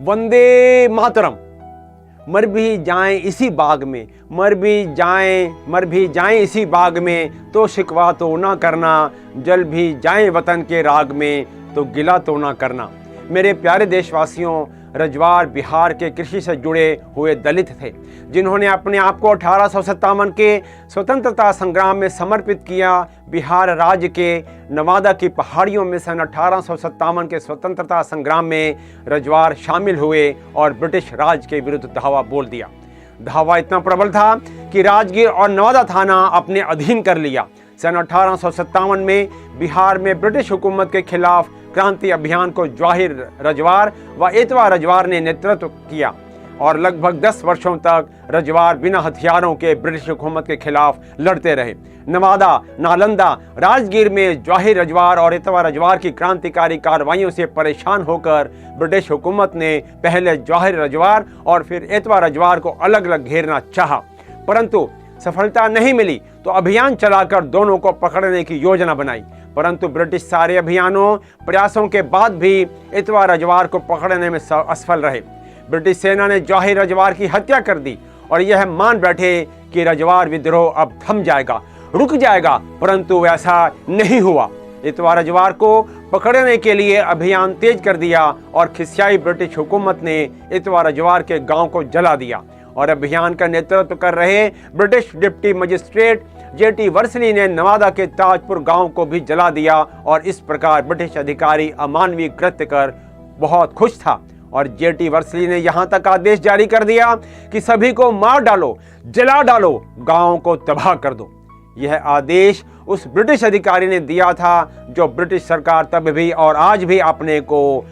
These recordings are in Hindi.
वंदे मातरम। मर भी जाएं इसी बाग में, मर भी जाएं इसी बाग में, तो शिकवा तो ना करना, जल भी जाएं वतन के राग में, तो गिला तो ना करना। मेरे प्यारे देशवासियों, रजवार बिहार के कृषि से जुड़े हुए दलित थे, जिन्होंने अपने आप को 1857 के स्वतंत्रता संग्राम में समर्पित किया। बिहार राज्य के नवादा की पहाड़ियों में सन 1857 के स्वतंत्रता संग्राम में रजवार शामिल हुए और ब्रिटिश राज के विरुद्ध धावा बोल दिया। धावा इतना प्रबल था कि राजगीर और नवादा थाना अपने अधीन कर लिया। सन 1857 में बिहार में ब्रिटिश हुकूमत के खिलाफ क्रांति अभियान को जवाहिर रजवार व एतवा रजवार ने नेतृत्व किया और लगभग 10 वर्षों तक रजवार बिना हथियारों के ब्रिटिश हुकूमत के खिलाफ लड़ते रहे। नवादा, नालंदा, राजगीर में जवाहिर रजवार और एतवा रजवार की क्रांतिकारी कार्रवाइयों से परेशान होकर ब्रिटिश हुकूमत ने पहले जवाहिर रजवार और फिर एतवा रजवार को अलग अलग घेरना चाहा, परंतु सफलता नहीं मिली तो अभियान चलाकर दोनों को पकड़ने की योजना बनाई। परंतु ब्रिटिश सारे अभियानों प्रयासों के बाद भी एतवा रजवार को पकड़ने में असफल रहे। ब्रिटिश सेना ने जवाहिर रजवार की हत्या कर दी और यह मान बैठे कि रजवार विद्रोह अब थम जाएगा, रुक जाएगा, परंतु ऐसा नहीं हुआ। एतवा रजवार को पकड़ने के लिए अभियान तेज कर दिया और खिसियाई ब्रिटिश हुकूमत ने एतवा रजवार के गांव को जला दिया और अभियान का नेतृत्व कर रहे ब्रिटिश डिप्टी मजिस्ट्रेट जेटी वर्सली ने नवादा के ताजपुर गांव को भी जला दिया और इस प्रकार ब्रिटिश अधिकारी अमानवीय कृत्य कर बहुत खुश था और जेटी वर्सली ने यहां तक आदेश जारी कर दिया कि सभी को मार डालो, जला डालो, गांव को तबाह कर दो। यह आदेश उस ब्रिटिश अधिकारी ने दिया था जो ब्रिटिश सरकार तब भी और आज भी अपने को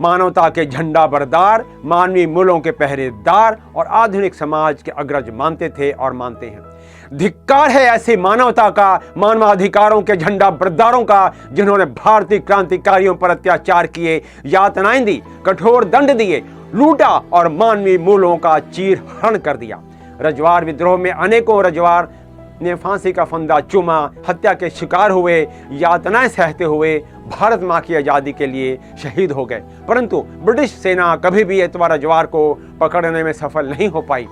मानवता के झंडा बरदार, मानवीय मूल्यों के पहरेदार और आधुनिक समाज के अग्रज मानते थे और मानते हैं। धिक्कार है ऐसी मानवता का, मानवाधिकारों के झंडा बरदारों का, जिन्होंने भारतीय क्रांतिकारियों पर अत्याचार किए, यातनाएं दी, कठोर दंड दिए, लूटा और मानवीय मूल्यों का चीर हरण कर दिया। रजवार विद्रोह में अनेकों रजवार ने फांसी का फंदा चूमा, हत्या के शिकार हुए, यातनाएं सहते हुए भारत मां की आजादी के लिए शहीद हो गए, परंतु ब्रिटिश सेना कभी भी एतवा रजवार को पकड़ने में सफल नहीं हो पाई।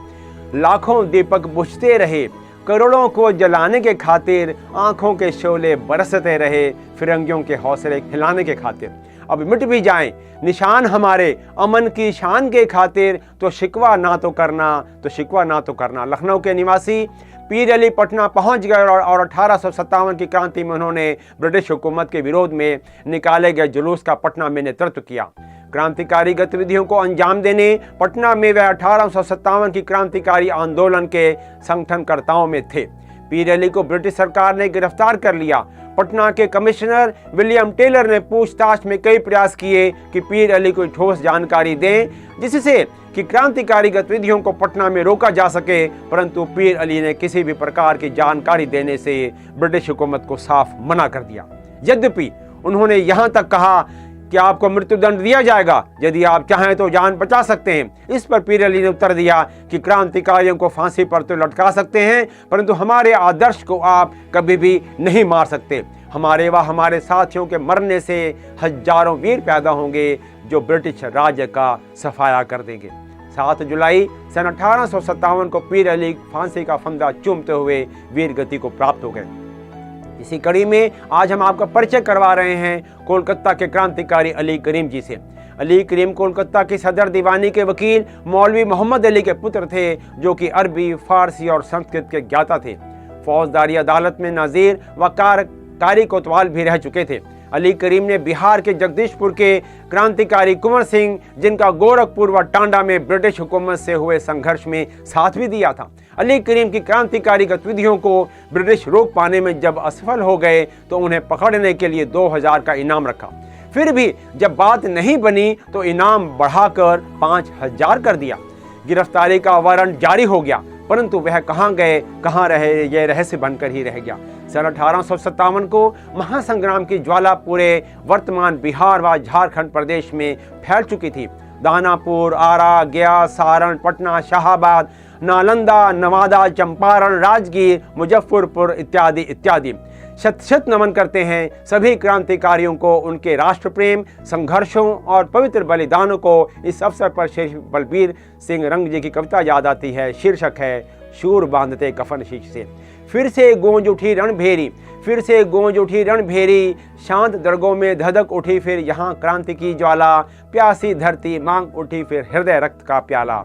लाखों दीपक बुझते रहे, करोड़ों को जलाने के खातिर आंखों के शोले बरसते रहे, फिरंगियों के हौसले हिलाने के खातिर। अब मिट भी जाएं निशान हमारे अमन की शान के खातिर, तो शिकवा ना तो करना। लखनऊ के निवासी पीर अली पटना पहुंच गए और 1857 की क्रांति में उन्होंने ब्रिटिश हुकूमत के विरोध में निकाले गए जुलूस का पटना में नेतृत्व किया। क्रांतिकारी गतिविधियों को अंजाम देने पटना में वह 1857 की क्रांतिकारी आंदोलन के संगठनकर्ताओं में थे। पीर अली को ब्रिटिश सरकार ने गिरफ्तार कर लिया। पटना के कमिश्नर विलियम टेलर ने पूछताछ में कई प्रयास किए कि पीर अली को ठोस जानकारी दें जिससे कि क्रांतिकारी गतिविधियों को पटना में रोका जा सके, परंतु पीर अली ने किसी भी प्रकार की जानकारी देने से ब्रिटिश हुकूमत को साफ मना कर दिया। यद्यपि उन्होंने यहां तक कहा कि आपको मृत्युदंड दिया जाएगा, यदि आप चाहें तो जान बचा सकते हैं। इस पर पीर अली ने उत्तर दिया कि क्रांतिकारियों को फांसी पर तो लटका सकते हैं, परंतु हमारे आदर्श को आप कभी भी नहीं मार सकते। हमारे व हमारे साथियों के मरने से हजारों वीर पैदा होंगे जो ब्रिटिश राज्य का सफाया कर देंगे। 7 जुलाई सन 1857 को पीर अली फांसी का फंदा चूमते हुए वीर गति को प्राप्त हो गए। इसी कड़ी में आज हम आपका परिचय करवा रहे हैं कोलकाता के क्रांतिकारी अली करीम जी से। अली करीम कोलकाता की सदर दीवानी के वकील मौलवी मोहम्मद अली के पुत्र थे, जो कि अरबी, फारसी और संस्कृत के ज्ञाता थे। फौजदारी अदालत में नाजीर व कारी कोतवाल भी रह चुके थे। अली करीम ने बिहार के जगदीशपुर के क्रांतिकारी कुंवर सिंह, जिनका गोरखपुर व टांडा में ब्रिटिश हुकूमत से हुए संघर्ष में साथ भी दिया था। अली करीम की क्रांतिकारी गतिविधियों को ब्रिटिश रोक पाने में जब असफल हो गए तो उन्हें पकड़ने के लिए 2000 का इनाम रखा। फिर भी जब बात नहीं बनी तो इनाम बढ़ाकर 5000 कर दिया। गिरफ्तारी का वारंट जारी हो गया, परंतु वह कहां गए, कहां रहे, यह रहस्य बनकर ही रह गया। सन 1857 को महासंग्राम की ज्वाला पूरे वर्तमान बिहार व झारखंड प्रदेश में फैल चुकी थी। दानापुर, आरा, गया, सारण, पटना, शाहाबाद, नालंदा, नवादा, चंपारण, राजगीर, मुजफ्फरपुर इत्यादि इत्यादि शत शत नमन करते हैं सभी क्रांतिकारियों को, उनके राष्ट्र प्रेम, संघर्षों और पवित्र बलिदानों को। इस अवसर पर शेष बलबीर सिंह रंग जी की कविता याद आती है। शीर्षक है शूर बांधते कफन शीश से। फिर से गूंज उठी रणभेरी, फिर से गूंज उठी रणभेरी, शांत दरगों में धधक उठी फिर यहाँ क्रांति की ज्वाला। प्यासी धरती मांग उठी फिर हृदय रक्त का प्याला।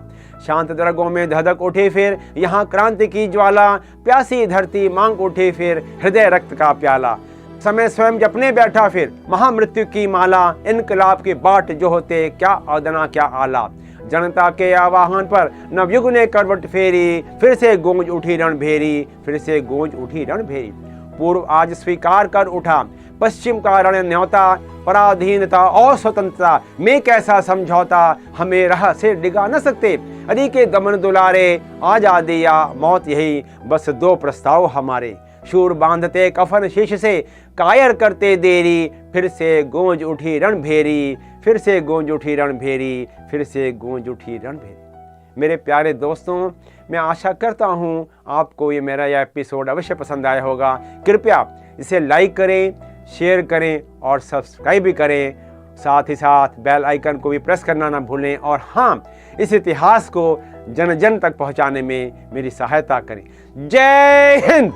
शांत दरगों में धधक उठी फिर यहाँ क्रांति की ज्वाला। प्यासी धरती मांग उठी फिर हृदय रक्त का प्याला। समय स्वयं जपने बैठा फिर महामृत्यु की माला। इनकलाब के बाट जो होते क्या अदना क्या आला। जनता के आवाहन पर नवयुग ने करवट फेरी, फिर से गूंज उठी रणभेरी, फिर से गूंज उठी रणभेरी। पूर्व आज स्वीकार कर उठा पश्चिम का रण न्योता। पराधीनता और स्वतंत्रता में कैसा समझौता, हमें राह से डिगा न सकते अली के दमन दुलारे। आजादी या मौत यही बस दो प्रस्ताव हमारे। शूर बांधते कफन शीश से कायर करते देरी, फिर से गूंज उठी रणभेरी, फिर से गूंज उठी रणभेरी, फिर से गूंज उठी रणभेरी। मेरे प्यारे दोस्तों, मैं आशा करता हूँ आपको ये मेरा यह एपिसोड अवश्य पसंद आया होगा। कृपया इसे लाइक करें, शेयर करें और सब्सक्राइब भी करें। साथ ही साथ बेल आइकन को भी प्रेस करना ना भूलें। और हाँ, इस इतिहास को जन जन तक पहुँचाने में मेरी सहायता करें। जय हिंद।